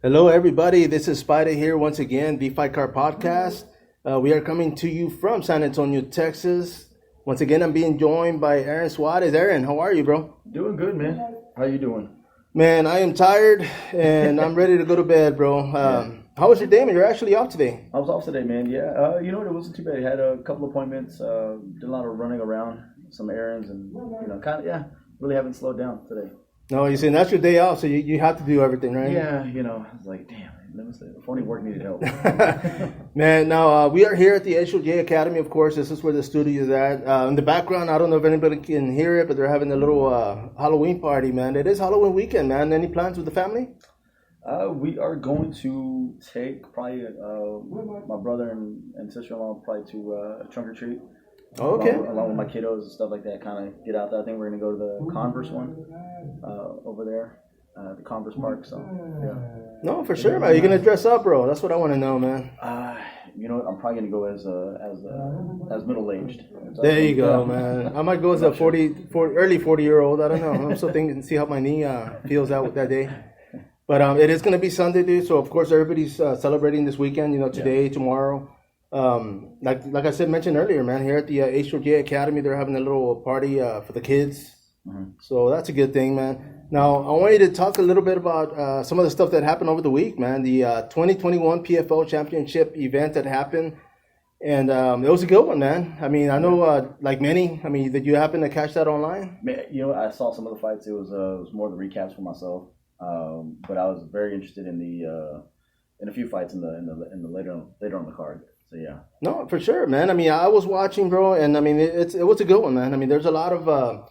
Hello, everybody. This is Spider here once again, TheFightCardPodcast. We are coming to you from San Antonio, Texas. Once again, I'm being joined by Aaron Suarez. Aaron, how are you, bro? Doing good, man. How you doing? Man, I am tired, and I'm ready to go to bed, bro. How was your day, man? You're actually off today. I was off today, man. Yeah. You know what? It wasn't too bad. I had a couple appointments. Did a lot of running around, some errands, and really haven't slowed down today. No, you're saying that's your day off, so you have to do everything, right? Yeah. I was like, damn. If only work needed help. Man, now we are here at the HOJ Academy, of course. This is where the studio is at. In the background, I don't know if anybody can hear it, but they're having a little Halloween party, man. It is Halloween weekend, man. Any plans with the family? We are going to take probably my brother and sister-in-law probably to a trunk or treat. Oh, okay. Along with my kiddos and stuff like that, kind of get out there. I think we're going to go to the Converse one over there. The Campos Park, so yeah. No, for sure, man. You're gonna dress up, bro. That's what I want to know, man. You know what? I'm probably gonna go as middle aged. There you go, man. I might go as a 40 early 40-year-old. I don't know. I'm still thinking, see how my knee feels out with that day. But it is gonna be Sunday, dude. So of course everybody's celebrating this weekend. You know, today, tomorrow. Like I said, mentioned earlier, man. Here at the HOJ Academy, they're having a little party for the kids. Mm-hmm. So that's a good thing, man. Now, I want you to talk a little bit about some of the stuff that happened over the week, man. The 2021 PFL Championship event that happened, and it was a good one, man. I mean, I know, like many, did you happen to catch that online? Man, I saw some of the fights. It was more the recaps for myself, but I was very interested in a few fights in the later on the card. So yeah. No, for sure, man. I mean, I was watching, bro, and I mean, it was a good one, man. I mean, there's a lot of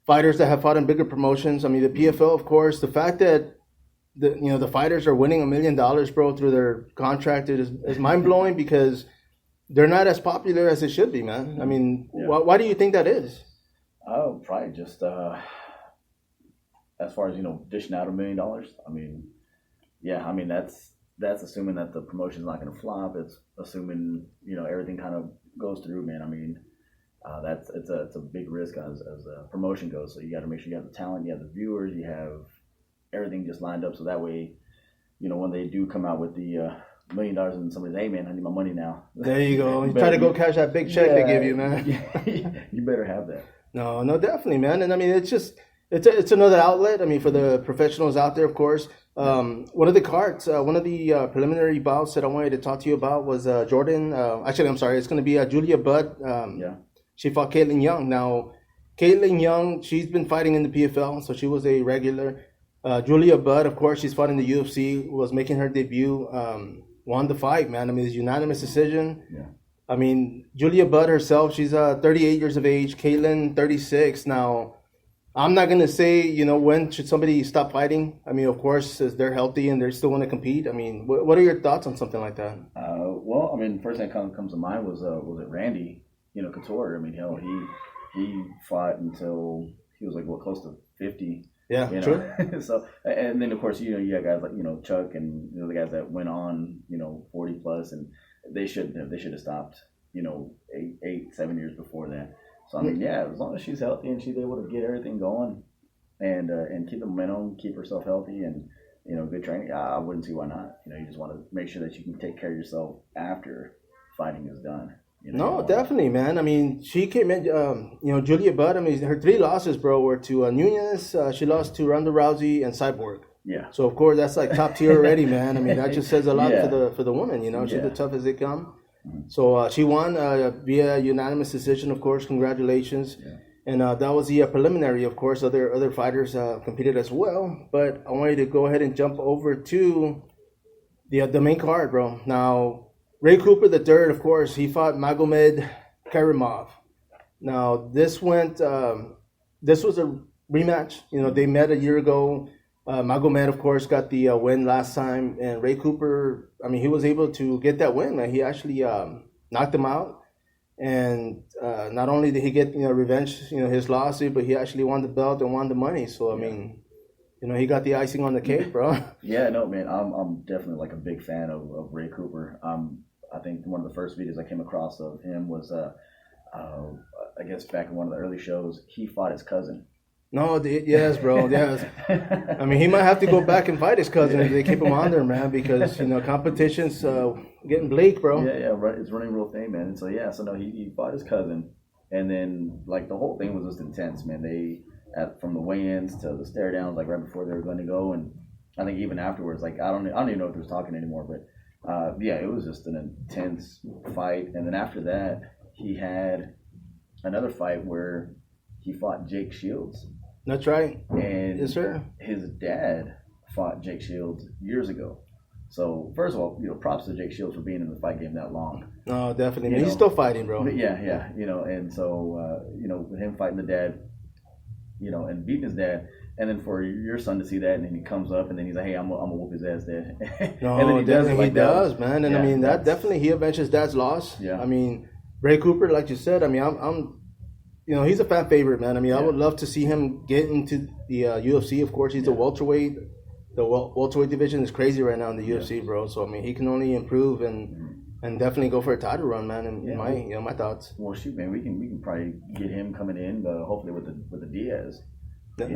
fighters that have fought in bigger promotions. I mean, the PFL, of course, the fact that the fighters are winning $1 million, bro, through their contract is mind blowing because they're not as popular as they should be, man. I mean, why do you think that is? Oh, probably just as far as dishing out $1 million. I mean, yeah, I mean that's assuming that the promotion's not going to flop. It's assuming everything kind of goes through, man. I mean. It's a big risk as a promotion goes. So you got to make sure you have the talent, you have the viewers, you have everything just lined up. So that way, when they do come out with the $1 million and somebody's, hey man, I need my money now. There you go. You try to go cash that big check they give you, man. You better have that. No, definitely, man. And I mean, it's another outlet. I mean, for the professionals out there, of course. One of the cards, one of the preliminary bouts that I wanted to talk to you about was Jordan. Actually, I'm sorry, it's going to be Julia Budd. She fought Caitlin Young. Now, Caitlin Young, she's been fighting in the PFL, so she was a regular. Julia Budd, of course, she's fought in the UFC, was making her debut, won the fight, man. I mean, it's a unanimous decision. Yeah. I mean, Julia Budd herself, she's 38 years of age. Caitlin, 36. Now, I'm not going to say, when should somebody stop fighting? I mean, of course, as they're healthy and they still want to compete. I mean, what are your thoughts on something like that? Well, I mean, first thing that comes to mind was it Randy? Couture. I mean, he fought until he was close to 50. Yeah, true. So, and then of course, you got guys like Chuck and the guys that went on 40 plus, and they should have stopped 7 years before that. So I mean, yeah, as long as she's healthy and she's able to get everything going, and keep the momentum, keep herself healthy, and good training, I wouldn't see why not. You just want to make sure that you can take care of yourself after fighting is done. No, definitely, man. I mean, she came in, Julia Budd, I mean, her 3 losses, bro, were to Nunez, she lost to Ronda Rousey and Cyborg. Yeah. So, of course, that's like top tier already, man. I mean, that just says a lot for the woman, She's the toughest they come. Mm-hmm. So, she won via unanimous decision, of course. Congratulations. Yeah. And that was the preliminary, of course. Other fighters competed as well. But I want you to go ahead and jump over to the main card, bro. Now, Ray Cooper III, of course, he fought Magomed Karimov. Now, this was a rematch. They met a year ago. Magomed, of course, got the win last time. And Ray Cooper, I mean, he was able to get that win, man. He actually knocked him out. And not only did he get, revenge, his lawsuit, but he actually won the belt and won the money. So, I mean, he got the icing on the cake, bro. Yeah, no, man, I'm definitely a big fan of Ray Cooper. I think one of the first videos I came across of him was, I guess back in one of the early shows, he fought his cousin. No, yes, bro, yes. I mean, he might have to go back and fight his cousin if they keep him on there, man, because, competition's getting bleak, bro. Yeah, right. It's running real thing, man. And so, no, he fought his cousin. And then, like, the whole thing was just intense, man. From the weigh-ins to the stare-downs, like, right before they were going to go. And I think even afterwards, like, I don't even know if he was talking anymore. But, it was just an intense fight. And then after that, he had another fight where he fought Jake Shields. That's right. And yes, sir. His dad fought Jake Shields years ago. So first of all, props to Jake Shields for being in the fight game that long. No, definitely. He's still fighting, bro. Yeah. And so with him fighting the dad, and beating his dad, and then for your son to see that, and then he comes up, and then he's like, "Hey, I'm gonna whoop his ass, Dad." No, and then he does, man. And I mean, that definitely he avenged his dad's loss. Yeah. I mean, Ray Cooper, like you said, I mean, I'm he's a fan favorite, man. I mean, I would love to see him get into the UFC. Of course, he's a welterweight. The welterweight division is crazy right now in the UFC, bro. So I mean, he can only improve and definitely go for a title run, man. In my thoughts. Well, shoot, man, we can probably get him coming in, hopefully with the Diaz. I'm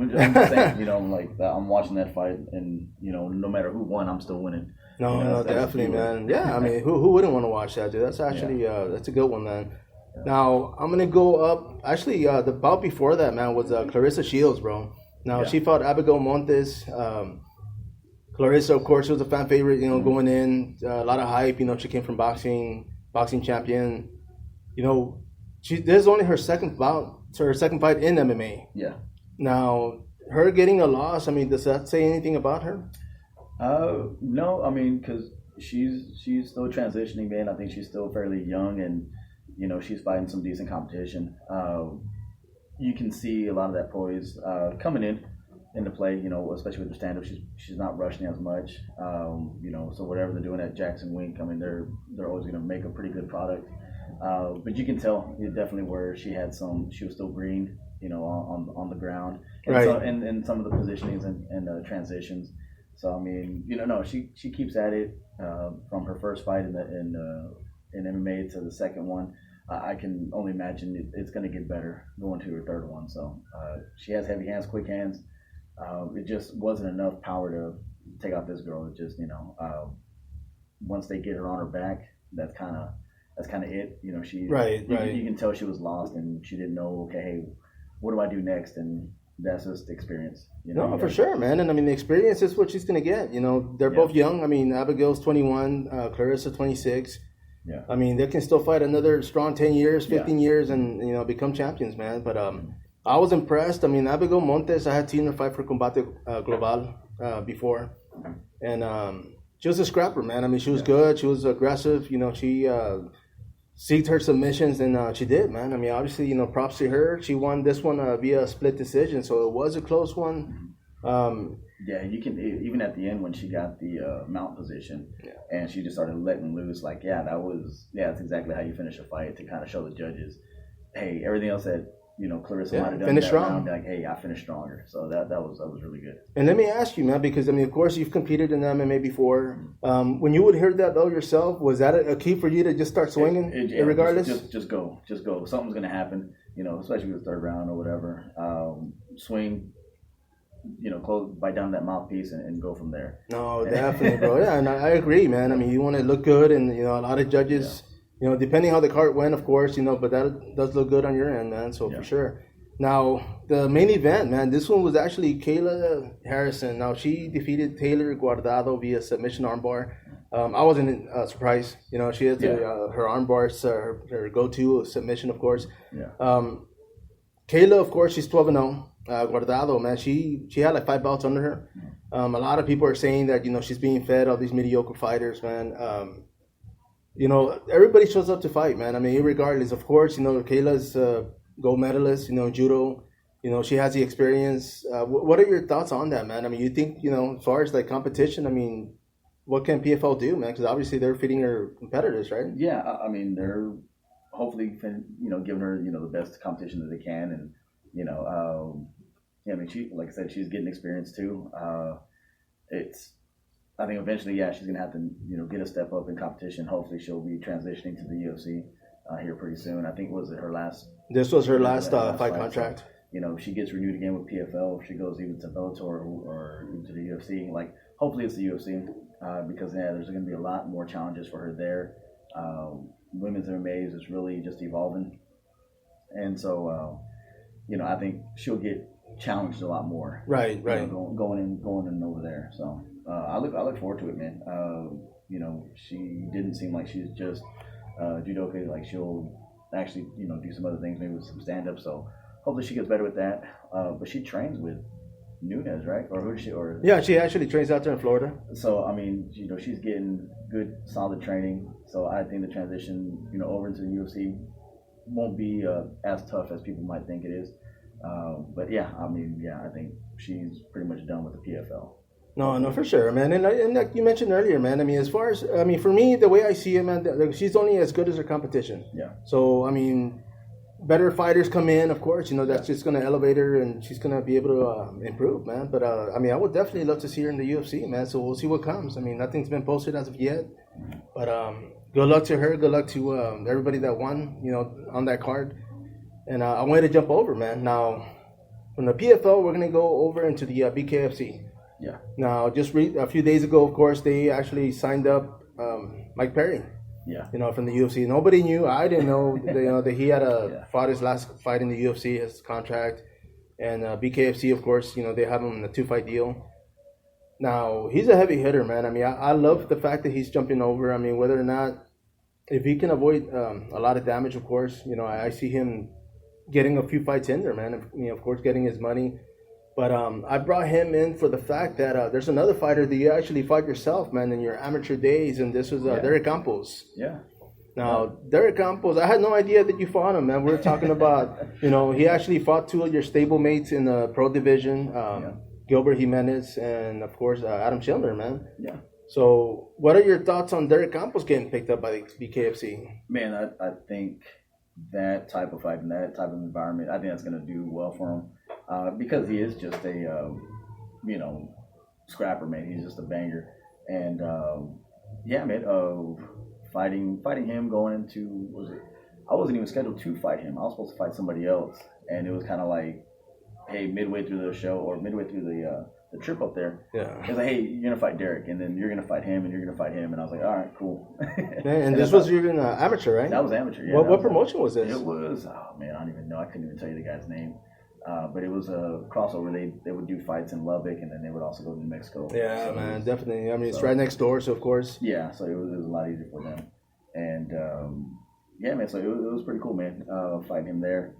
just saying, I'm watching that fight, and no matter who won, I'm still winning. No, definitely, man. Yeah, I mean, who wouldn't want to watch that, dude? That's actually that's a good one, man. Now, I'm going to go up. Actually, the bout before that, man, was Clarissa Shields, bro. Now, she fought Abigail Montes. Clarissa, of course, was a fan favorite, going in. A lot of hype. She came from boxing champion. This is only her second bout, so her second fight in MMA. Yeah. Now, her getting a loss, I mean, does that say anything about her? No, I mean, because she's still transitioning, man. I think she's still fairly young, and she's fighting some decent competition. You can see a lot of that poise coming into play, especially with her stand-up. She's not rushing as much, so whatever they're doing at Jackson Wink, I mean, they're always going to make a pretty good product. But you can tell definitely where she was still green, on the ground. And right. So, and some of the positionings and transitions. So, I mean, she keeps at it from her first fight in MMA to the second one. I can only imagine it's going to get better going to her third one. So she has heavy hands, quick hands. It just wasn't enough power to take out this girl. It just, once they get her on her back, that's kind of it. You can tell she was lost and she didn't know, okay, hey, what do I do next? And that's just experience. No, for sure, man. And I mean, the experience is what she's going to get. They're both young. I mean, Abigail's 21, Clarissa 26. Yeah. I mean, they can still fight another strong 10 years, 15 years and, become champions, man. But I was impressed. I mean, Abigail Montes, I had seen her fight for Combate Global before. And she was a scrapper, man. I mean, she was good. She was aggressive. She seeked her submissions, and she did, man. I mean, obviously, props to her. She won this one via split decision, so it was a close one. Yeah, you can, even at the end when she got the mount position and she just started letting loose, like, that's exactly how you finish a fight, to kind of show the judges, hey, everything else that, Clarissa might have done that round, like, hey, I finished stronger. So that was really good. And let me ask you, man, because, I mean, of course, you've competed in MMA before. When you would hear that though yourself, was that a key for you to just start swinging regardless? Just go. Something's going to happen, especially with the third round or whatever. Swing. Close, bite down that mouthpiece and go from there. No, definitely, bro. Yeah, and I agree, man. I mean, you want to look good, and a lot of judges, depending how the card went, of course, but that does look good on your end, man. So for sure. Now, the main event, man, this one was actually Kayla Harrison. Now, she defeated Taylor Guardado via submission armbar. I wasn't surprised. She has her armbars, her go-to submission, of course. Yeah. Kayla, of course, she's 12-0. Guardado, man, she had like 5 bouts under her. A lot of people are saying that she's being fed all these mediocre fighters, man. Everybody shows up to fight, man. I mean, regardless, of course, Kayla's gold medalist, in judo. She has the experience. What are your thoughts on that, man? I mean, you think as far as like competition, I mean, what can PFL do, man? Because obviously they're feeding her competitors, right? Yeah, I mean, they're hopefully giving her the best competition that they can, and I mean, she, like I said, she's getting experience too. I think eventually, she's gonna have to, get a step up in competition. Hopefully, she'll be transitioning to the UFC here pretty soon. I think was it her last? This was her last fight contract. if she gets renewed again with PFL, if she goes even to Bellator or even to the UFC, like hopefully it's the UFC, because there's going to be a lot more challenges for her there. Women's MMA is really just evolving, and so I think she'll get challenged a lot more. Right. Going in over there. So I look forward to it, man. She didn't seem like she's just judoka. Like she'll actually do some other things, maybe with some stand up. So hopefully she gets better with that. But she trains with Nunes, right? Or who does she? Or yeah, she actually trains out there in Florida. So I mean, she's getting good, solid training. So I think the transition, over into the UFC won't be as tough as people might think it is. But yeah, I think she's pretty much done with the PFL. No, for sure, man. And like you mentioned earlier, man, as far as, for me, the way I see it, man, she's only as good as her competition. Yeah. So, better fighters come in, of course, that's just going to elevate her and she's going to be able to improve, man. But, I would definitely love to see her in the UFC, man. So we'll see what comes. Nothing's been posted as of yet. But good luck to her. Good luck to everybody that won, on that card. And I wanted to jump over, man. Now, from the PFL, we're going to go over into the BKFC. Yeah. Now, just a few days ago, of course, they actually signed up Mike Perry. Yeah. From the UFC. Nobody knew. I didn't know that he had fought his last fight in the UFC, his contract. And BKFC, of course, they have him in a 2-fight deal. Now, he's a heavy hitter, man. I love the fact that he's jumping over. Whether or not, if he can avoid a lot of damage, of course, I see him getting a few fights in there, man. Of course, getting his money. But I brought him in for the fact that there's another fighter that you actually fought yourself, man, in your amateur days, and this was Derek Campos. Yeah. Now, Derek Campos, I had no idea that you fought him, man. We were talking about, he actually fought 2 of your stablemates in the pro division, Gilbert Jimenez and, of course, Adam Schindler, man. Yeah. So what are your thoughts on Derek Campos getting picked up by the BKFC? Man, I think that type of fight and that type of environment, I think that's going to do well for him. Because he is just a, scrapper, man. He's just a banger. And, fighting him going into, I wasn't even scheduled to fight him. I was supposed to fight somebody else. And it was kind of like, hey, midway through the show or midway through the trip up there, it was like, hey, you're going to fight Derek. And then you're going to fight him and you're going to fight him. And I was like, all right, cool. And this was even amateur, right? That was amateur, yeah. What promotion was this? It was, I don't even know. I couldn't even tell you the guy's name. But it was a crossover. They would do fights in Lubbock, and then they would also go to New Mexico. Yeah, so man, definitely. It's right next door, so of course. Yeah, so it was a lot easier for them. And, man, so it was pretty cool, man, fighting him there.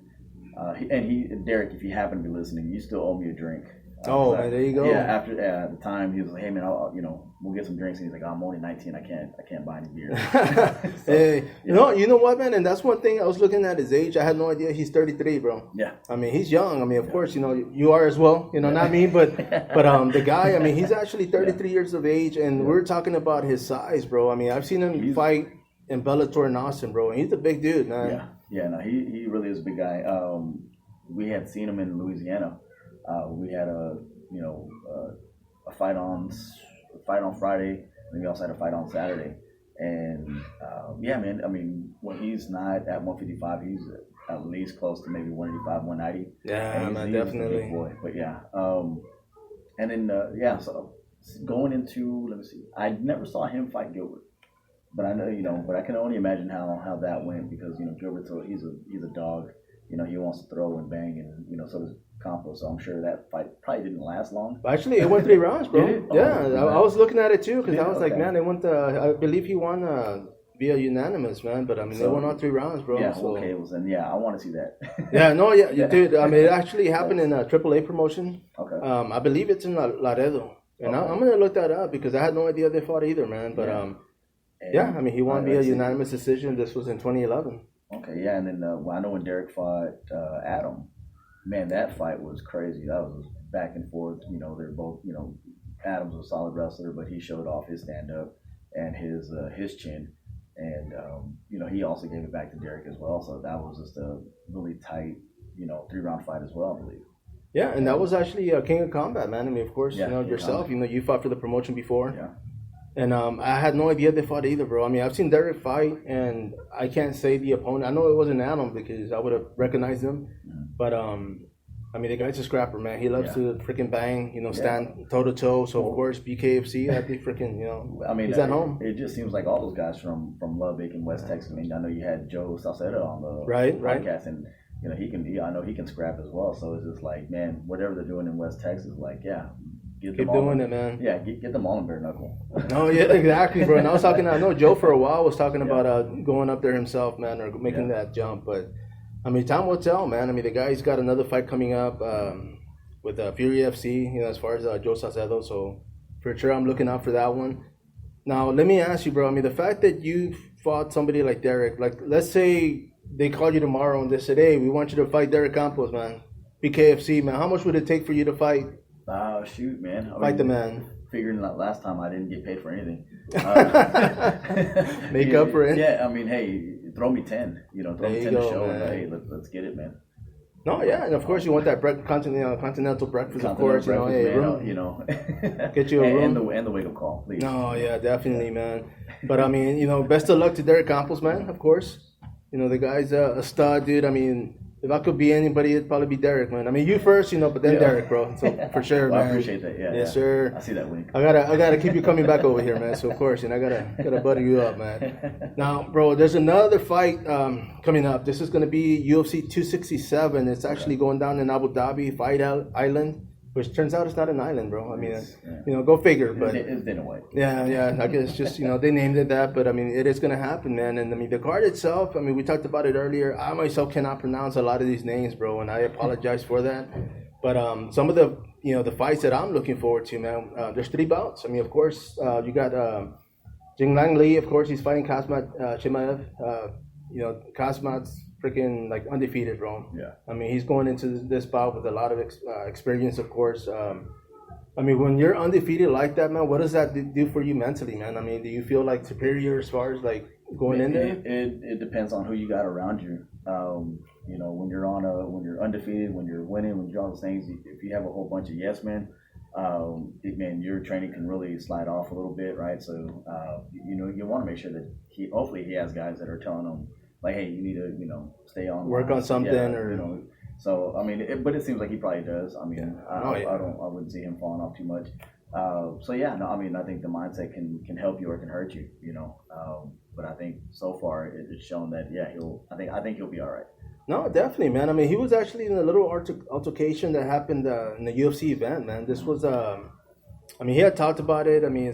Derek, if you happen to be listening, you still owe me a drink. Man, there you go. Yeah, after at the time, he was like, hey, man, we'll get some drinks. And he's like, I'm only 19. I can't buy any beer. So, hey, you know what, man? And that's one thing I was looking at his age. I had no idea he's 33, bro. Yeah. He's young. Of course, you are as well. Not me, but the guy, he's actually 33 years of age. And we're talking about his size, bro. I've seen him fight in Bellator in Austin, bro. And he's a big dude, man. Yeah, no, he really is a big guy. We had seen him in Louisiana. We had a fight on Friday, and we also had a fight on Saturday. And man, when he's not at 155, he's at least close to maybe 185, 190. Yeah, man, definitely. A big boy. But yeah, and then so going into, let me see, I never saw him fight Gilbert, but I know but I can only imagine how that went because Gilbert's he's a dog. He wants to throw and bang, and so does Campos. So I'm sure that fight probably didn't last long. Actually, it went 3 rounds, bro. Yeah, Oh, I was looking at it too because I was like, man, they went. I believe he won via unanimous, man. But they won all 3 rounds, bro. Yeah, so. okay. Well, then I want to see that. Dude. It actually happened in a AAA promotion. Okay. I believe it's in Laredo, and I'm gonna look that up because I had no idea they fought either, man. But he won via unanimous decision. This was in 2011. Okay, yeah, and then I know when Derek fought Adam, man, that fight was crazy. That was back and forth. They're both, Adam's a solid wrestler, but he showed off his stand-up and his chin. And, he also gave it back to Derek as well. So that was just a really tight, 3-round fight as well, I believe. Yeah, and that was actually King of Combat, man. Of course, yourself, you fought for the promotion before. Yeah. And I had no idea they fought either, bro. I've seen Derek fight, and I can't say the opponent. I know it wasn't Adam because I would have recognized him. Mm-hmm. But I mean, the guy's a scrapper, man. He loves to freaking bang, stand toe to toe. So of course, BKFC, that'd be freaking, I mean, he's at home. It just seems like all those guys from Lubbock and West Texas. I mean, I know you had Joe Salcedo on the podcast, and I know he can scrap as well. So it's just like, man, whatever they're doing in West Texas, like, keep doing it, man. Yeah, get them all in bare knuckle. No, yeah, exactly, bro. And I know Joe for a while was talking about going up there himself, man, or making that jump, but. I mean, time will tell, man. I mean, the guy's got another fight coming up with Fury FC, as far as Joe Salcedo. So, for sure, I'm looking out for that one. Now, let me ask you, bro. I mean, the fact that you fought somebody like Derek, like, let's say they called you tomorrow and they said, hey, we want you to fight Derek Campos, man. BKFC, man. How much would it take for you to fight? Shoot, man. Fight the man. Figuring that last time I didn't get paid for anything. Make up for it. Yeah, I mean, hey, throw me 10. Throw me 10 to show. And, hey, let's get it, man. No, yeah, and of course you want that continental breakfast, of course. Get you a room and the wake up call, please. No, yeah, definitely, man. But I mean, best of luck to Derek Campos, man. Of course, the guy's a stud, dude. I mean. If I could be anybody, it'd probably be Derek, man. I mean, you first, but then Derek, bro. So for sure, man. I appreciate that. Yeah, yes, sir. I see that wink. I gotta keep you coming back over here, man. So of course, I gotta butter you up, man. Now, bro, there's another fight coming up. This is gonna be UFC 267. It's actually going down in Abu Dhabi, Fight Island. Which turns out it's not an island, bro. I mean, go figure. But it's Dana White. Yeah. I guess just they named it that, but I mean, it is gonna happen, man. And I mean, the card itself. I mean, we talked about it earlier. I myself cannot pronounce a lot of these names, bro, and I apologize for that. But some of the the fights that I'm looking forward to, man. There's 3 bouts. I mean, of course, you got Jinglang Li. Of course, he's fighting Kazmat Chimaev. Kazmat's freaking undefeated, bro. Yeah. I mean, he's going into this bout with a lot of experience, of course. I mean, when you're undefeated like that, man, what does that do for you mentally, man? I mean, do you feel superior as far as going in there? It depends on who you got around you. When you're undefeated, when you're winning, when you're all those things, if you have a whole bunch of yes men, man, your training can really slide off a little bit, right? So, you want to make sure that hopefully he has guys that are telling him, like, hey, you need to, stay on. Work on something, or So I mean, but it seems like he probably does. I mean, I wouldn't see him falling off too much. I mean, I think the mindset can help you or can hurt you. But I think so far it's shown that I think he'll be all right. No, definitely, man. I mean, he was actually in a little altercation that happened in the UFC event, man. This was I mean, he had talked about it. I mean,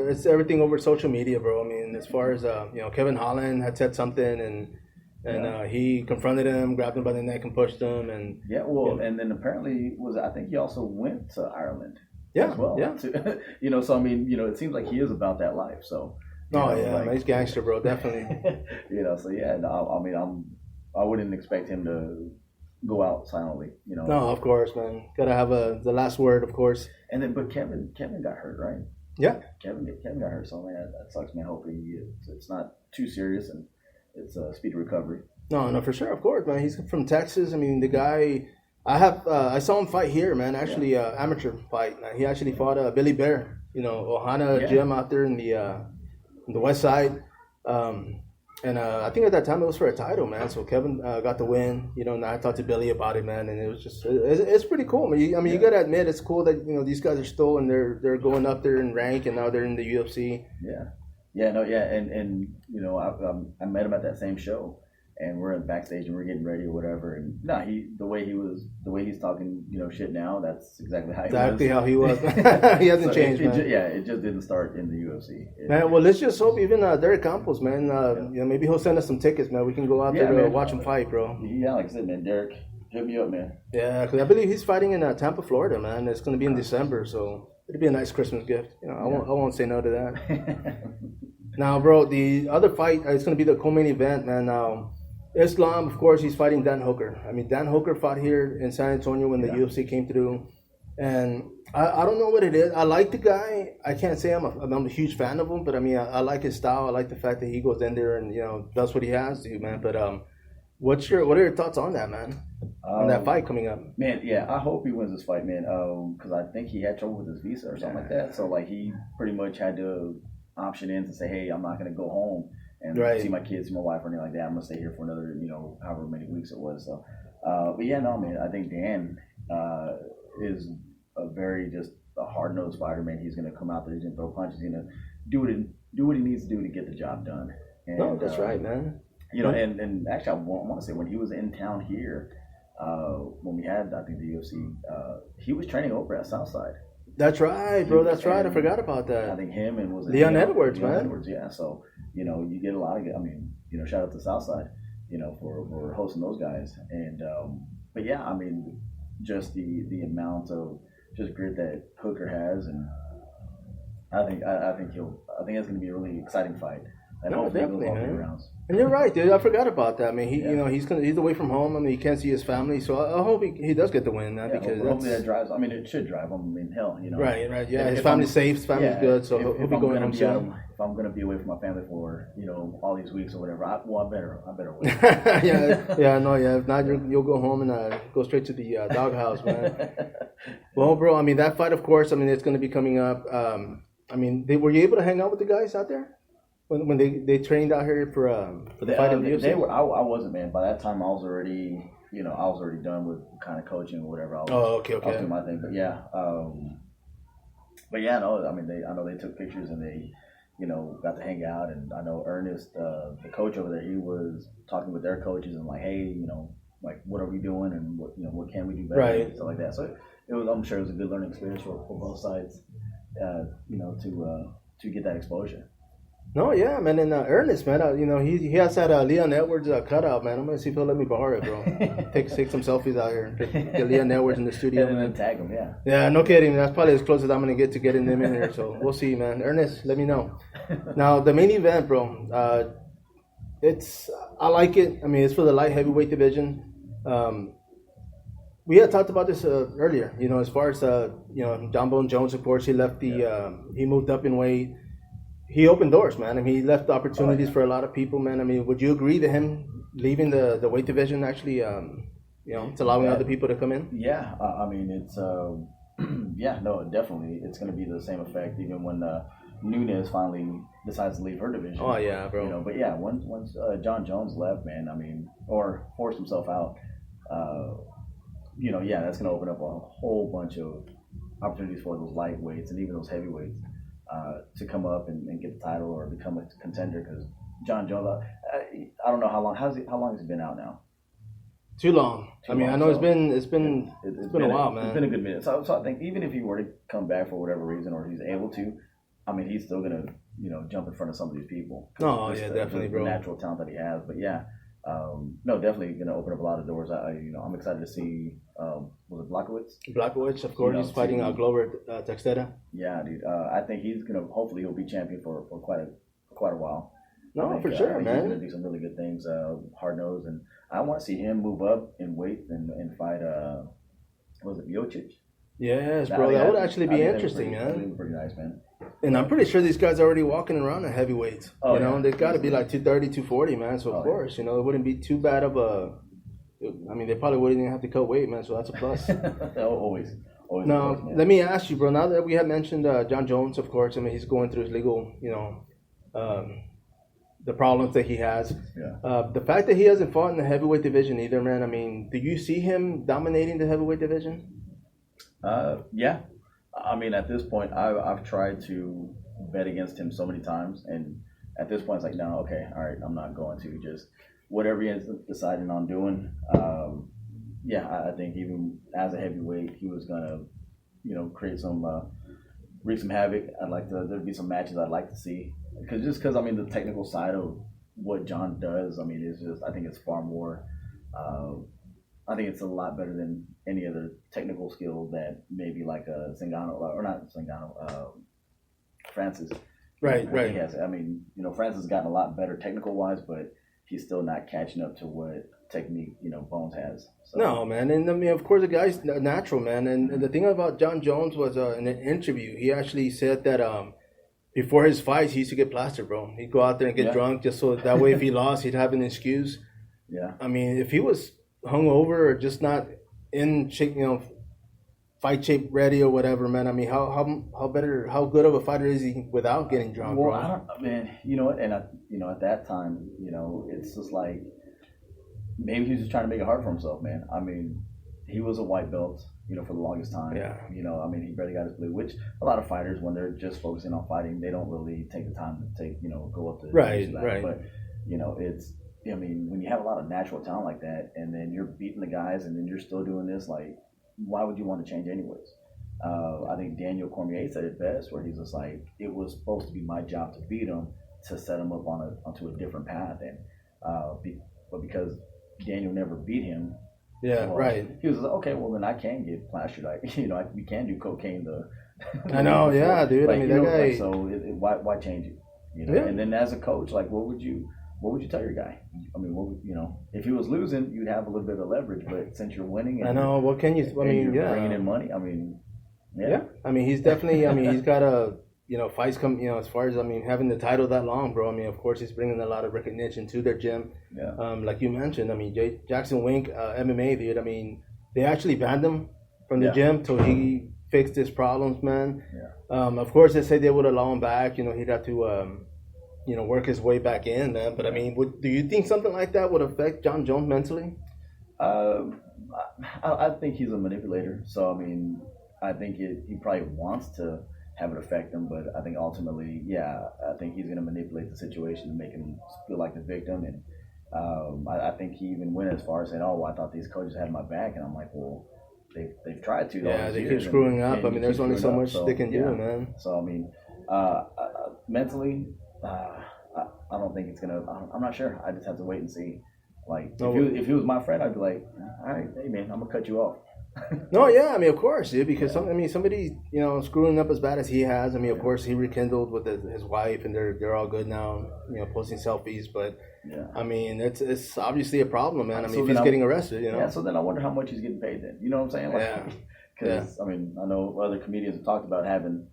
it's everything over social media, bro. I mean, as far as Kevin Holland had said something, and he confronted him, grabbed him by the neck, and pushed him, and and then apparently I think he also went to Ireland, as well, So I mean, it seems like he is about that life. So, he's gangster, bro, definitely. So I mean, I wouldn't expect him to go out silently, No, of course, man. Gotta have the last word, of course. And then, but Kevin got hurt, right? Yeah. Kevin got hurt, so man, that sucks, man. Hopefully it's not too serious and it's a speedy recovery. No, for sure, of course, man. He's from Texas. I mean, the guy, I saw him fight here, man. Actually, amateur fight. Man. He actually fought Billy Bear, Ohana gym out there in the West Side. And I think at that time it was for a title, man. So Kevin got the win, and I talked to Billy about it, man. And it was just, it's pretty cool. I mean, you got to admit, it's cool that, these guys are still, and they're going up there in rank, and now they're in the UFC. And I met him at that same show, and we're in backstage and we're getting ready or whatever. And the way he's talking, shit now, that's exactly how he was. He hasn't changed, man. It just didn't start in the UFC. Man, well, let's just hope even Derek Campos, man, maybe he'll send us some tickets, man. We can go out there to watch him fight, bro. Yeah, like I said, man, Derek, hit me up, man. Yeah, because I believe he's fighting in Tampa, Florida, man. It's going to be in December, so it'll be a nice Christmas gift. I won't say no to that. Now, bro, the other fight, it's going to be the co-main event, man. Now, Islam, of course, he's fighting Dan Hooker. I mean, Dan Hooker fought here in San Antonio when the UFC came through. And I don't know what it is. I like the guy. I can't say I'm a huge fan of him, but I mean, I like his style. I like the fact that he goes in there and, does what he has to, man. But what are your thoughts on that, man? On that fight coming up? Man, I hope he wins this fight, man, because I think he had trouble with his visa or something like that. So, he pretty much had to option in to say, hey, I'm not going to go home and see my kids, my wife, or anything like that. I'm going to stay here for another, however many weeks it was. So, but man, I think Dan, is a very just a hard-nosed fighter, man. He's going to come out there, he's going to throw punches, he's going to do what he needs to do to get the job done. And, no, that's right, man. You know, and actually, I want to say when he was in town here, when we had, I think, the UFC, he was training over at Southside. That's right, bro. That's right. I forgot about that. I think him and Leon Edwards, man. Edwards, yeah. So, you know, you get a lot of, I mean, you know, shout out to Southside, you know, for hosting those guys. And, but yeah, I mean, just the amount of just grit that Hooker has, and I think that's going to be a really exciting fight. And definitely, man. And you're right, dude. I forgot about that. I mean, you know, he's away from home. I mean, he can't see his family. So I hope he does get the win. Because hopefully that drives. I mean, it should drive him. I mean, hell, you know. Right. Yeah, his family's safe. His family's good. So he'll be going home soon. If I'm going to be away from my family for, you know, all these weeks or whatever, I better win. Yeah. If not, you'll go home and go straight to the doghouse, man. Well, bro, I mean, that fight, of course, I mean, it's going to be coming up. I mean, were you able to hang out with the guys out there? When they trained out here for the fight in the UFC? I wasn't, man. By that time, I was already done with kind of coaching or whatever. Okay. I was doing my thing, but yeah, no. I mean, I know they took pictures and they, you know, got to hang out. And I know Ernest, the coach over there, he was talking with their coaches and like, hey, you know, like what are we doing and what can we do better and stuff like that. So I'm sure it was a good learning experience for both sides, you know, to get that exposure. No, yeah, man, and Ernest, man, you know, he has that Leon Edwards cutout, man. I'm gonna see if he'll let me borrow it, bro. take some selfies out here. Get Leon Edwards in the studio, and then tag him, yeah. Yeah, no kidding. That's probably as close as I'm gonna get to getting them in here. So we'll see, man. Ernest, let me know. Now the main event, bro. I like it. I mean, it's for the light heavyweight division. We had talked about this earlier. You know, as far as you know, John Bone Jones, of course, he left he moved up in weight. He opened doors, man. I mean, he left opportunities for a lot of people, man. I mean, would you agree to him leaving the weight division actually, you know, it's allowing other people to come in? Yeah, I mean, it's, yeah, no, definitely. It's going to be the same effect even when Nunes finally decides to leave her division. Oh, yeah, bro. You know, but yeah, once John Jones left, man, I mean, or forced himself out, you know, yeah, that's going to open up a whole bunch of opportunities for those lightweights and even those heavyweights. To come up and get the title or become a contender, because John Jones, I don't know how long has he been out now? Too long. I mean, I know it's been a while, man. It's been a good minute. So I think even if he were to come back for whatever reason, or he's able to, I mean, he's still gonna jump in front of some of these people. Oh yeah, definitely, bro. The natural talent that he has, but yeah. No, definitely going to open up a lot of doors. I'm excited to see. Was it Blachowicz? Blachowicz, of course, he's fighting Glover Teixeira. Yeah, dude. I think he's gonna. Hopefully, he'll be champion for quite a while. No, for sure, man. He's gonna do some really good things. Hard nose, and I want to see him move up in weight and fight. Was it Miocic? Yes, bro. That would actually be interesting, man. That would be pretty nice, man. And I'm pretty sure these guys are already walking around at heavyweight. You know, they've got to be like 230, 240, man. So, of course, you know, it wouldn't be too bad of a... I mean, they probably wouldn't even have to cut weight, man. So that's a plus. Always. Now, let me ask you, bro. Now that we have mentioned John Jones, of course, I mean, he's going through his legal, you know, the problems that he has. Yeah. The fact that he hasn't fought in the heavyweight division either, man. I mean, do you see him dominating the heavyweight division? Yeah. I mean, at this point, I've tried to bet against him so many times, and at this point, it's like, no, okay, all right, I'm not going to. Just whatever he ends up deciding on doing. I think even as a heavyweight, he was gonna, you know, create some, wreak some havoc. There'd be some matches I'd like to see, because I mean, the technical side of what John does, I mean, is just, I think it's far more. I think it's a lot better than any other technical skill that maybe like a Zingano, or not Zingano, Francis. Right. He has. I mean, you know, Francis has gotten a lot better technical wise, but he's still not catching up to what technique, you know, Bones has. So. No, man. And I mean, of course, the guy's natural, man. And the thing about John Jones was in an interview, he actually said that before his fights, he used to get plastered, bro. He'd go out there and get drunk just so that way if he lost, he'd have an excuse. Yeah. I mean, if he was hungover or just not in shape, you know, fight shape ready or whatever, man. I mean, how good of a fighter is he without getting drunk? Well, you know what, and at that time, you know, it's just like maybe he's just trying to make it hard for himself, man. I mean, he was a white belt, for the longest time. Yeah. I mean, he barely got his blue, which a lot of fighters, when they're just focusing on fighting, they don't really take the time to go up to right. But, it's, I mean, when you have a lot of natural talent like that, and then you're beating the guys, and then you're still doing this, like, why would you want to change anyways? I think Daniel Cormier said it best, where he's just like, it was supposed to be my job to beat him, to set him up onto a different path, and but because Daniel never beat him, right. He was like, okay, well then I can get plastered. We can do cocaine. I know, yeah, dude. Like, I mean, that guy. so why change it? And then as a coach, like, what would you tell your guy? I mean, if he was losing, you'd have a little bit of leverage, but since you're winning, I know. What can you? I mean, you're bringing in money. I mean, yeah. I mean, he's definitely. I mean, he's got a. Fights come. As far as having the title that long, bro. I mean, of course, he's bringing a lot of recognition to their gym. Yeah. Like you mentioned, I mean, Jackson Wink, MMA, dude. I mean, they actually banned him from the gym till he fixed his problems, man. Yeah. Of course, they say they would allow him back. He'd have to, work his way back in, man. But I mean, do you think something like that would affect John Jones mentally? I think he's a manipulator. So I mean, I think he probably wants to have it affect him, but I think ultimately, I think he's going to manipulate the situation to make him feel like the victim. And I think he even went as far as saying, "Oh, well, I thought these coaches had my back," and I'm like, "Well, they've tried to." Yeah, they keep screwing up. I mean, there's only so much they can do, man. So I mean, mentally, I don't think it's gonna. I'm not sure. I just have to wait and see. Like, if he was my friend, I'd be like, "All right, hey man, I'm gonna cut you off." No, yeah, I mean, of course, dude, because somebody, screwing up as bad as he has. I mean, of course, he rekindled with his wife, and they're all good now, posting selfies. But I mean, it's obviously a problem, man. I mean, if he's getting arrested, Yeah, so then I wonder how much he's getting paid then. You know what I'm saying? Like, because I mean, I know other comedians have talked about having,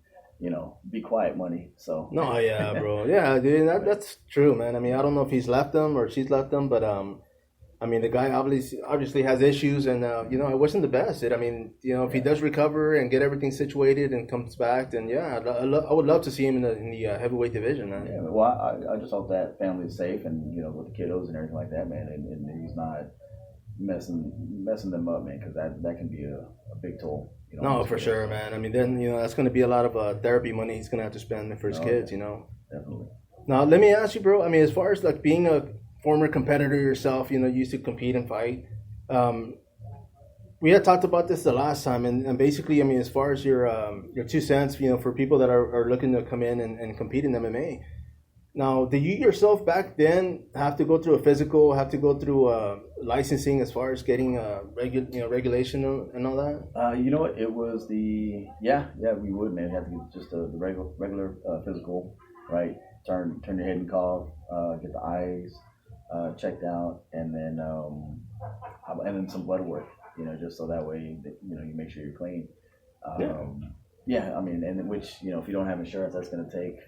be quiet money. So no, yeah, bro, yeah, dude, that's true, man. I mean, I don't know if he's left them or she's left them, but I mean, the guy obviously has issues, and it wasn't the best. I mean, if he does recover and get everything situated and comes back, then I would love to see him in the heavyweight division, man. Yeah, well, I just hope that family is safe, and with the kiddos and everything like that, man, and he's not messing them up, man, because that can be a big toll. No, for sure, man. I mean, then that's going to be a lot of therapy money he's going to have to spend for his kids, Definitely. Now, let me ask you, bro. I mean, as far as like being a former competitor yourself, used to compete and fight. We had talked about this the last time, and basically, I mean, as far as your 2 cents, for people that are looking to come in and compete in MMA. Now, did you yourself back then have to go through a physical, have to go through licensing as far as getting regulation and all that? You know what? It was we would, man. You have to get just the regular physical, right? Turn your head and cough, get the eyes checked out, and then some blood work, just so that way that, you make sure you're clean. I mean, and which, if you don't have insurance, that's going to take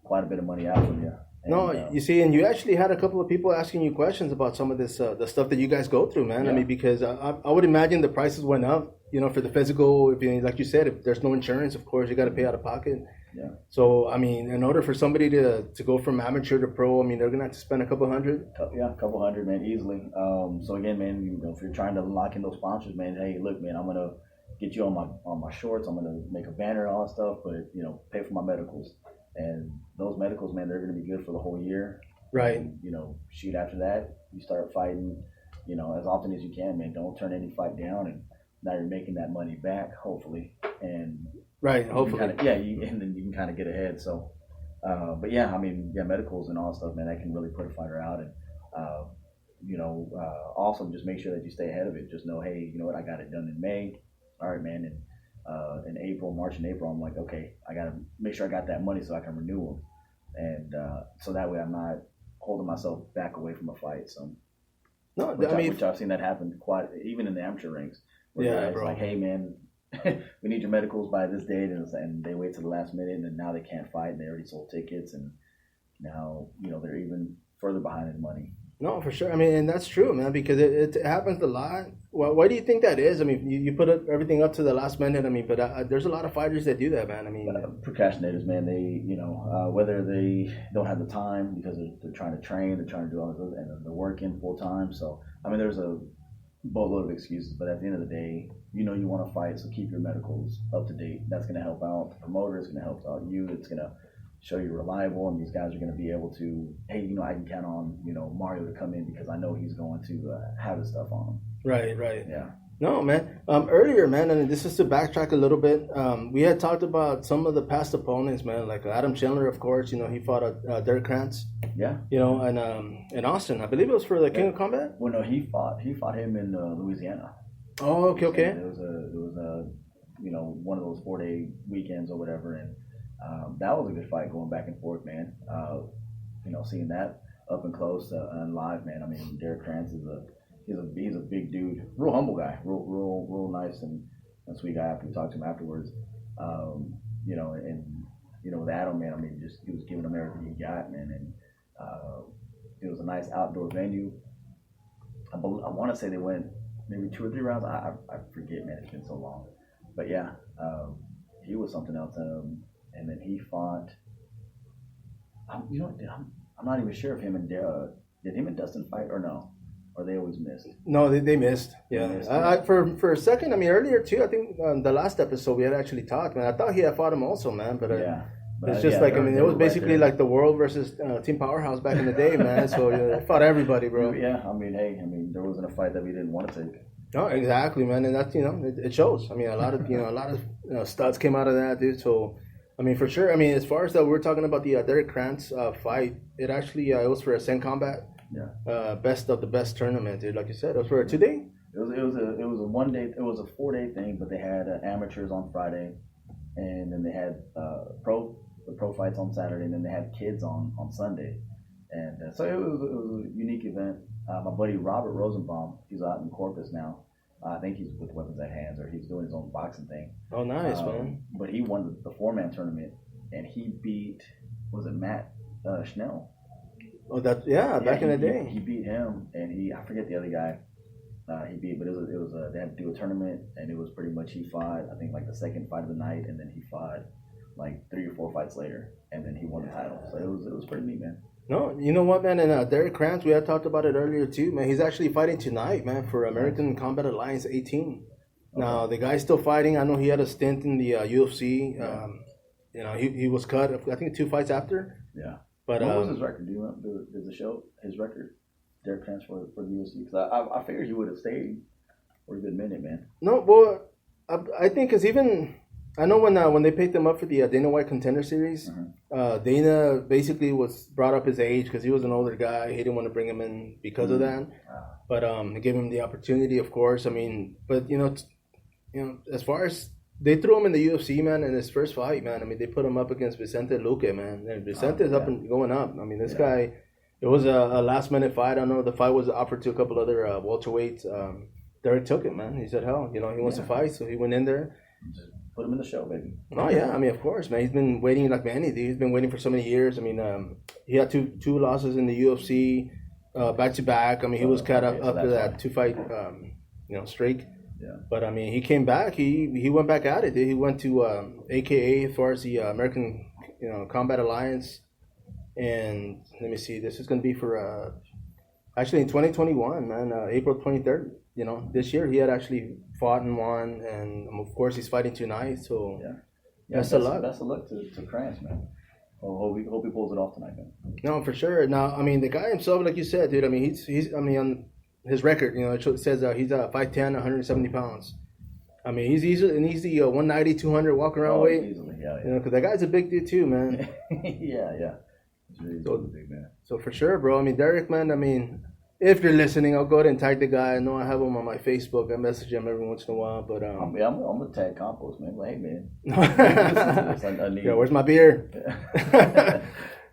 quite a bit of money out from you. And, you see, and you actually had a couple of people asking you questions about some of this, the stuff that you guys go through, man. Yeah. I mean, because I would imagine the prices went up, for the physical. Like you said, if there's no insurance, of course, you got to pay out of pocket. Yeah. So, I mean, in order for somebody to go from amateur to pro, I mean, they're going to have to spend a couple hundred. Yeah, a couple hundred, man, easily. So again, man, if you're trying to lock in those sponsors, man, hey, look, man, I'm going to get you on my shorts. I'm going to make a banner and all that stuff, but, pay for my medicals. And those medicals, man, they're going to be good for the whole year. Right. And, shoot, after that, you start fighting, as often as you can, man. Don't turn any fight down, and now you're making that money back, hopefully. And right, hopefully. And then you can kind of get ahead. So, but yeah, I mean, medicals and all that stuff, man, that can really put a fighter out. And, also just make sure that you stay ahead of it. Just know, hey, you know what, I got it done in May. All right, man. And in March and April, I'm like, okay, I got to make sure I got that money so I can renew them. And so that way I'm not holding myself back away from a fight. So, which I've seen that happen quite, even in the amateur ranks. Yeah, it's like, hey, man, we need your medicals by this date, and they wait to the last minute, and then now they can't fight, and they already sold tickets, and now they're even further behind in money. No, for sure. I mean, and that's true, man, because it happens a lot. Why do you think that is? I mean, you put everything up to the last minute. I mean, but there's a lot of fighters that do that, man. I mean, procrastinators, man. They, whether they don't have the time because they're trying to train, they're trying to do all this, and they're working full time. So, I mean, there's a boatload of excuses, but at the end of the day, you know you want to fight, so keep your medicals up to date. That's going to help out the promoter. It's going to help out you. It's going to show you're reliable, and these guys are going to be able to, hey, you know, I can count on, you know, Mario to come in because I know he's going to have his stuff on him. Right. Yeah. No, man. Earlier, man, and this is to backtrack a little bit. We had talked about some of the past opponents, man, like Adam Chandler, of course. You know, he fought Derek Krantz. Yeah. You know, and in Austin, I believe it was for the King of Combat. Well, no, he fought him in Louisiana. Oh, okay. It was a you know, one of those 4-day weekends or whatever, and that was a good fight going back and forth, man. You know, seeing that up and close and live, man. I mean, Derek Krantz is he's a big dude, real humble guy, real nice and sweet guy. After we talked to him afterwards, you know, and you know, with Adam, man, I mean, just he was giving him everything he got, man, and it was a nice outdoor venue. I want to say they went maybe 2 or 3 rounds. I forget, man. It's been so long, but yeah, he was something else. And then he fought. You know, I'm not even sure if him and did him and Dustin fight or no. Or they always missed? No, they missed. Yeah. They missed. For a second, I mean, earlier too, I think the last episode we had actually talked, man. I thought he had fought him also, man. But it's just like, I mean, it was basically like the World versus Team Powerhouse back in the day, man. So they fought everybody, bro. Yeah, I mean, hey, there wasn't a fight that we didn't want to take. No, exactly, man. And that's, you know, it shows. I mean, a lot of studs came out of that, dude. So, I mean, for sure. I mean, as far as that, we're talking about the Derek Krantz fight. It actually it was for Ascent Combat. Yeah. Best of the best tournament, dude. Like you said, it was for a 2-day. It was a 1-day. It was a 4-day thing, but they had amateurs on Friday, and then they had the pro fights on Saturday, and then they had kids on Sunday, and so it was a unique event. My buddy Robert Rosenbaum, he's out in Corpus now. I think he's with Weapons at Hands, or he's doing his own boxing thing. Oh, nice, man. But he won the 4-man tournament, and he beat, was it Matt Schnell? Oh, back in the day. He beat him, and I forget the other guy he beat, but it was they had to do a tournament, and it was pretty much he fought, I think, like the second fight of the night, and then he fought like 3 or 4 fights later, and then he won the title. So it was pretty neat, man. No, you know what, man, and Derek Krantz, we had talked about it earlier too, man. He's actually fighting tonight, man, for American Combat Alliance 18. Okay. Now, the guy's still fighting. I know he had a stint in the UFC. Yeah. You know, he was cut, I think, 2 fights after. Yeah. But what was his record? Do you remember? Does it show his record? Derek Krantz for the UFC? Because I figured he would have stayed for a good minute, man. No, well, I think because even I know when they picked him up for the Dana White Contender Series, Dana basically was brought up his age because he was an older guy. He didn't want to bring him in because of that. But they gave him the opportunity, of course. I mean, but you know, as far as they threw him in the UFC, man, in his first fight, man. I mean, they put him up against Vicente Luque, man. And Vicente's up and going up. I mean, this guy, it was a last-minute fight. I know the fight was offered to a couple other welterweights. Derek took it, man. He said, hell, you know, he wants to fight, so he went in there. Just put him in the show, baby. Oh, yeah. I mean, of course, man. He's been waiting like many. He's been waiting for so many years. I mean, he had two losses in the UFC back-to-back. I mean, he was cut up after that 2-fight, streak. Yeah. But I mean, he came back. He went back at it. He went to AKA as far as the American Combat Alliance, and let me see. This is going to be for actually in 2021, man. April 23rd. You know, this year he had actually fought and won, and of course he's fighting tonight. So best of luck. Best of luck to Krantz, man. Hope he pulls it off tonight, man. No, for sure. Now, I mean, the guy himself, like you said, dude. I mean, he's. I mean, on his record, you know, it says he's 5'10", 170 pounds. I mean, he's an easy 190, 200 walk around weight. Easily, yeah. You know, because that guy's a big dude too, man. yeah. He's really big, man. So for sure, bro. I mean, Derek, man. I mean, if you're listening, I'll go ahead and tag the guy. I know I have him on my Facebook. I message him every once in a while, but I'm gonna tag Campos, man. Like, hey, man. Yeah, where's my beer?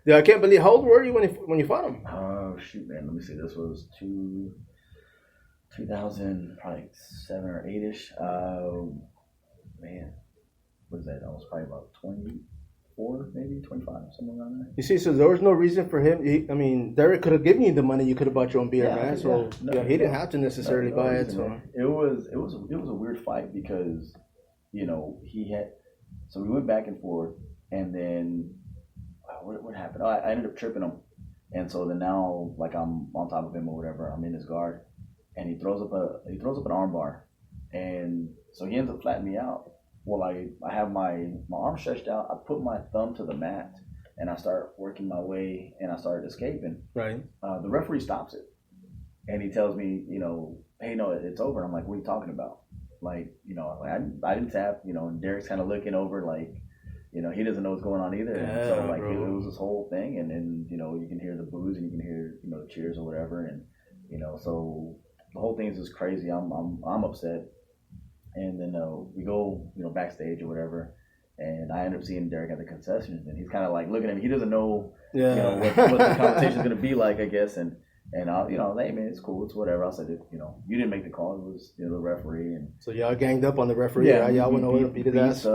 Yeah, I can't believe. How old were you when you fought him? Oh shoot, man. Let me see. This was 2000, probably 7 or 8-ish. Man, what is that? I was probably about 24, maybe 25, somewhere around there. You see, so there was no reason for him. I mean, Derek could have given you the money. You could have bought your own beer, man. So he didn't have to necessarily buy it. So it was a weird fight because, you know, so we went back and forth, and then what happened? I ended up tripping him, and so then now, like, I'm on top of him or whatever. I'm in his guard. and he throws up an arm bar, and so he ends up flattening me out. Well, I have my arm stretched out. I put my thumb to the mat, and I start working my way, and I started escaping. Right. The referee stops it, and he tells me, hey, no, it's over. I'm like, what are you talking about? Like, I didn't tap, and Derek's kind of looking over, like, he doesn't know what's going on either. And so, like, it was this whole thing, and then, you can hear the boos, and you can hear, the cheers or whatever, and, so the whole thing is just crazy. I'm upset. And then we go, backstage or whatever, and I end up seeing Derek at the concessions, and he's kind of like looking at me. He doesn't know, what the conversation's going to be like, I guess. And I'll, hey man, it's cool, it's whatever. I said, you didn't make the call. It was, the referee. And so y'all ganged up on the referee. Yeah, y'all went over and beat his ass.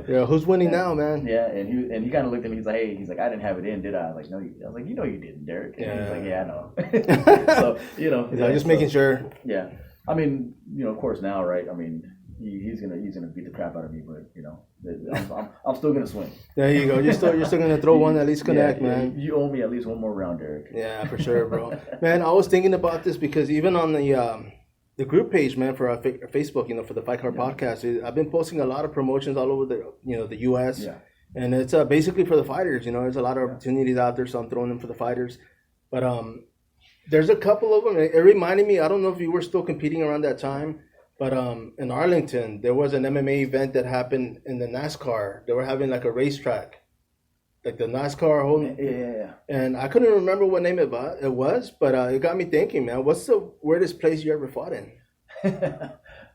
Yeah, who's winning now, man? Yeah, and he kind of looked at me. He's like, hey, I didn't have it in, did I? I was like, no. I was like, you didn't, Derek. And he's like, yeah, I know. So he's like, just making sure. Yeah. I mean, of course now, right? I mean, he's gonna beat the crap out of me, but I'm still gonna swing. There you go. You're still gonna throw one, at least connect, man. You owe me at least one more round, Derek. Yeah, for sure, bro. Man, I was thinking about this because even on the group page, man, for our Facebook, for the Fight Card Podcast, I've been posting a lot of promotions all over the U.S. Yeah. And it's basically for the fighters. There's a lot of opportunities out there, so I'm throwing them for the fighters, but there's a couple of them. It reminded me, I don't know if you were still competing around that time, but in Arlington, there was an MMA event that happened in the NASCAR. They were having like a racetrack, like the NASCAR whole. Yeah. And I couldn't remember what name it was, but it got me thinking, man, what's the weirdest place you ever fought in?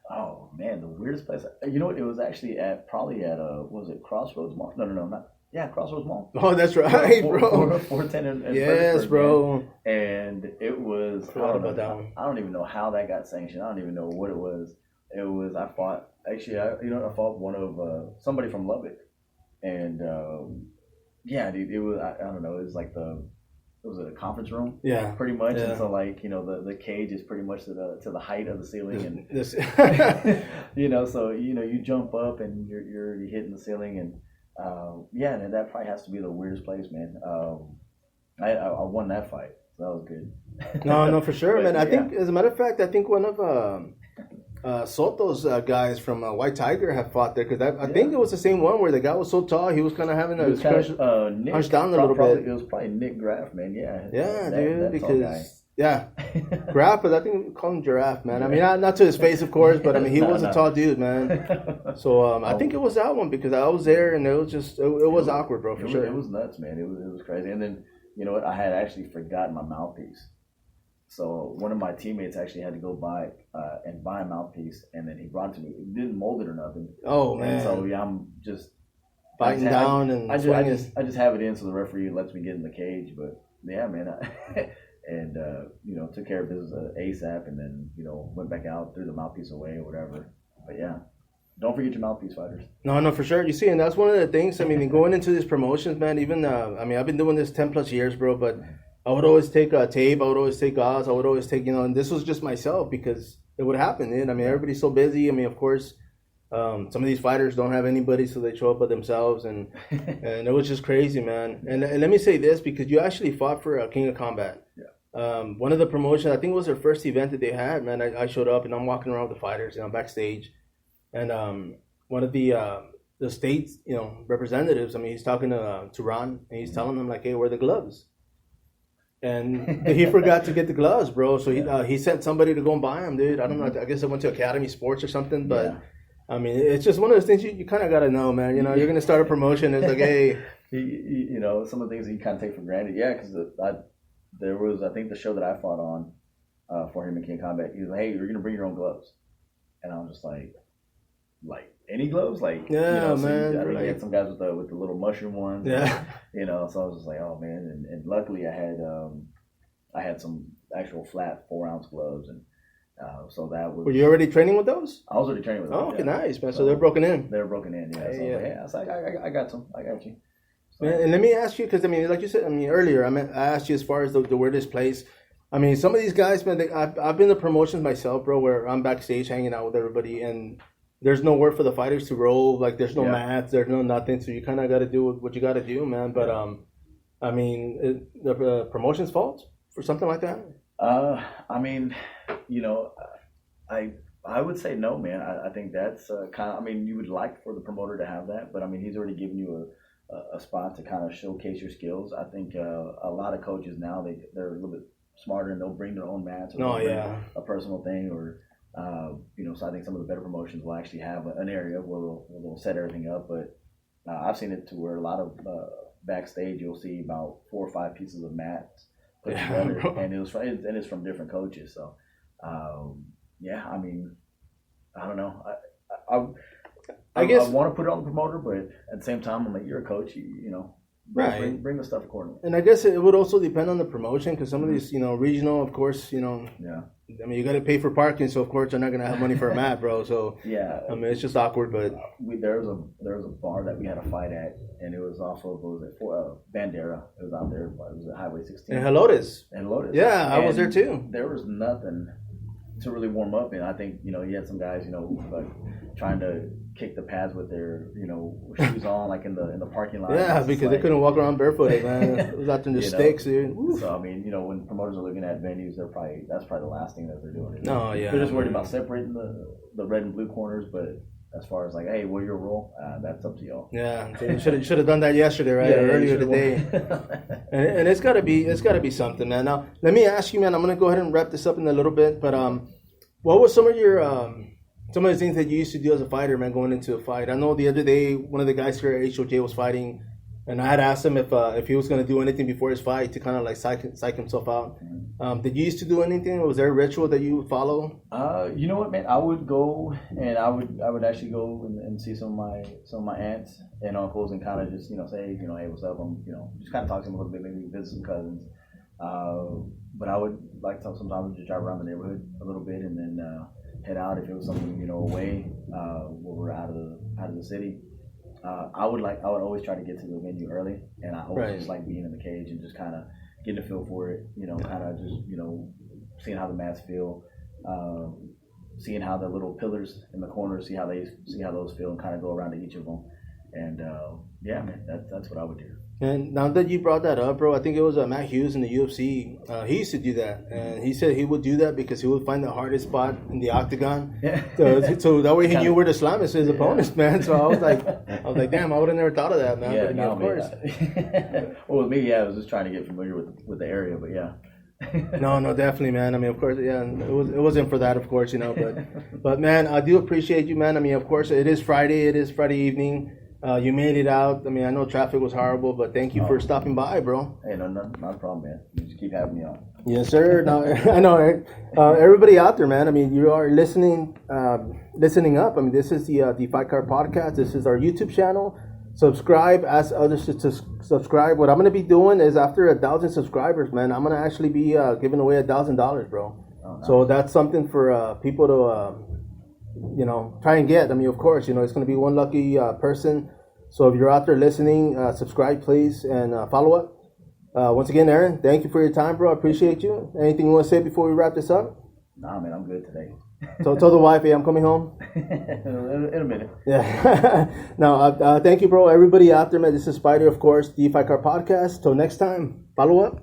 Oh, man, the weirdest place. You know what? It was actually probably at was it Crossroads Mall? No, not. Yeah, Crossroads Mall. Oh, that's right, bro. 410 and yes, bro. Man. And it was, I don't even know how that got sanctioned. I don't even know what it was. I fought one of somebody from Lubbock. And, yeah, dude, it was, I don't know, it was like it was a conference room. Yeah. Pretty much. Yeah. And so, like, the cage is pretty much to the height of the ceiling. And, so, you jump up and you're hitting the ceiling and, yeah, and that probably has to be the weirdest place, man. I won that fight, so that was good. No, for sure, man. I think, as a matter of fact, one of Soto's guys from White Tiger have fought there, because I think it was the same one where the guy was so tall, he was kind of having a punch down a little bit. It was probably Nick Graff, man. Yeah. Yeah, dude, because. Yeah, Giraffe, but I think we call him Giraffe, man. I mean, not to his face, of course, but I mean, he was a tall dude, man. So I think it was that one because I was there and it was just, it was awkward, bro, for sure. It was nuts, man. It was crazy. And then, you know what? I had actually forgotten my mouthpiece. So one of my teammates actually had to go buy a mouthpiece, and then he brought it to me. He didn't mold it or nothing. Oh, man. And so, yeah, I'm just biting down and I just have it in so the referee lets me get in the cage. But, yeah, man, and took care of business ASAP, and then went back out, threw the mouthpiece away or whatever. But yeah, don't forget your mouthpiece, fighters. No, for sure. You see, and that's one of the things. I mean, going into these promotions, man. Even I've been doing this 10+ years, bro. But I would always take tape. I would always take gauze. I would always take and this was just myself because it would happen. Dude. I mean, everybody's so busy. I mean, of course. Some of these fighters don't have anybody, so they show up by themselves, and it was just crazy, man. And let me say this, because you actually fought for King of Combat. Yeah. One of the promotions, I think it was their first event that they had, man. I showed up, and I'm walking around with the fighters, backstage, and one of the state, representatives. I mean, he's talking to Ron, and he's telling them like, "Hey, where are the gloves?" And he forgot to get the gloves, bro. So he sent somebody to go and buy them, dude. I don't know. I guess I went to Academy Sports or something, but. Yeah. I mean, it's just one of those things you kind of got to know, man. You're going to start a promotion. It's like, hey. Some of the things that you kind of take for granted. Yeah, because there was, I think, the show that I fought on for him in King Combat. He was like, hey, you're going to bring your own gloves. And I was just like any gloves? Like, yeah, man. I had some guys with the little mushroom ones. Yeah. So I was just like, oh, man. And luckily I had some actual flat 4-ounce gloves. And so that was. Were you already training with those? I was already training with those. Oh, okay, nice, man. So they're broken in. They're broken in, yeah. I was like, I got some. I got you. So, man, and let me ask you, because I mean, like you said, earlier, I asked you as far as the weirdest place. I mean, some of these guys, man, I've been to promotions myself, bro, where I'm backstage hanging out with everybody, and there's nowhere for the fighters to roll. Like, there's no mats, there's no nothing. So you kind of got to do what you got to do, man. But I mean, the promotion's fault for something like that. I mean, you know, I would say no, man. I think that's kind of. I mean, you would like for the promoter to have that, but I mean, he's already given you a spot to kind of showcase your skills. I think a lot of coaches now they're a little bit smarter and they'll bring their own mats or a personal thing or. You know, so I think some of the better promotions will actually have an area where they'll set everything up. But I've seen it to where a lot of backstage you'll see about 4 or 5 pieces of mats put together, and it's from different coaches. So, yeah, I mean, I don't know. I guess I want to put it on the promoter, but at the same time, I'm like, you're a coach, you know. Bring the stuff accordingly. And I guess it would also depend on the promotion because some of these, you know, regional, of course, you know. Yeah. I mean, you got to pay for parking, so of course they're not gonna have money for a mat, bro. So yeah. I mean, it's just awkward, but there was a bar that we had a fight at, and it was off of Bandera. It was out there. It was at Highway 16. And Helotes. Yeah, I was there too. There was nothing to really warm up in. I think, you know, you had some guys, you know, like trying to kick the pads with their, you know, shoes on, like in the parking lot. Yeah, because they couldn't walk around barefooted, man. It was out there in the sticks, dude. So I mean, you know, when promoters are looking at venues, that's probably the last thing that they're doing. Yeah. They're just worried about separating the red and blue corners, but as far as like, hey, what's your role? That's up to y'all. Yeah, so you should have done that yesterday, right? Or earlier today. and it's gotta be something, man. Now let me ask you, man. I'm gonna go ahead and wrap this up in a little bit, but what was some of the things that you used to do as a fighter, man, going into a fight? I know the other day one of the guys here at HOJ was fighting, and I had asked him if he was going to do anything before his fight to kind of like psych himself out. Did you used to do anything? Was there a ritual that you would follow? You know what, man? I would go and I would actually go and see some of my aunts and uncles and kind of just, you know, say, you know, hey, what's up? I'm, you know, just kind of talk to them a little bit, maybe visit some cousins. But I would like to sometimes just drive around the neighborhood a little bit and then head out if it was something, you know, away where we're out of the city. I would always try to get to the venue early, and I always just like being in the cage and just kind of getting a feel for it, you know, kind of just, you know, seeing how the mats feel, seeing how the little pillars in the corners, see how those feel, and kind of go around to each of them. And yeah, man, that's what I would do. And now that you brought that up, bro, I think it was Matt Hughes in the UFC. He used to do that, and he said he would do that because he would find the hardest spot in the octagon. Yeah. So that way he knew where to slam his opponents, man. So I was like, damn, I would have never thought of that, man. Yeah, but, no, of course. Well, with me, I was just trying to get familiar with the area, but yeah. No, definitely, man. I mean, of course, yeah, it wasn't for that, of course, you know, but man, I do appreciate you, man. I mean, of course, it is Friday evening. You made it out. I mean, I know traffic was horrible, but thank you for stopping by, bro. Hey, no, not a problem, man. You just keep having me on. Yes, sir. No, I know, Eric. Everybody out there, man. I mean, you are listening up. I mean, this is the Fight Card Podcast. This is our YouTube channel. Subscribe. Ask others to subscribe. What I'm going to be doing is after 1,000 subscribers, man, I'm going to actually be giving away $1,000, bro. Oh, nice. So that's something for people to... you know, try and get. I mean, of course, you know, it's going to be one lucky person. So if you're out there listening, subscribe, please, and follow up. Once again, Aaron, thank you for your time, bro. I appreciate you. Anything you want to say before we wrap this up? Nah, man, I'm good today. So tell the wife, hey, I'm coming home. in a minute. Yeah. No, thank you, bro. Everybody out there, man. This is Spider, of course, the Fight Card Podcast. Till next time, follow up.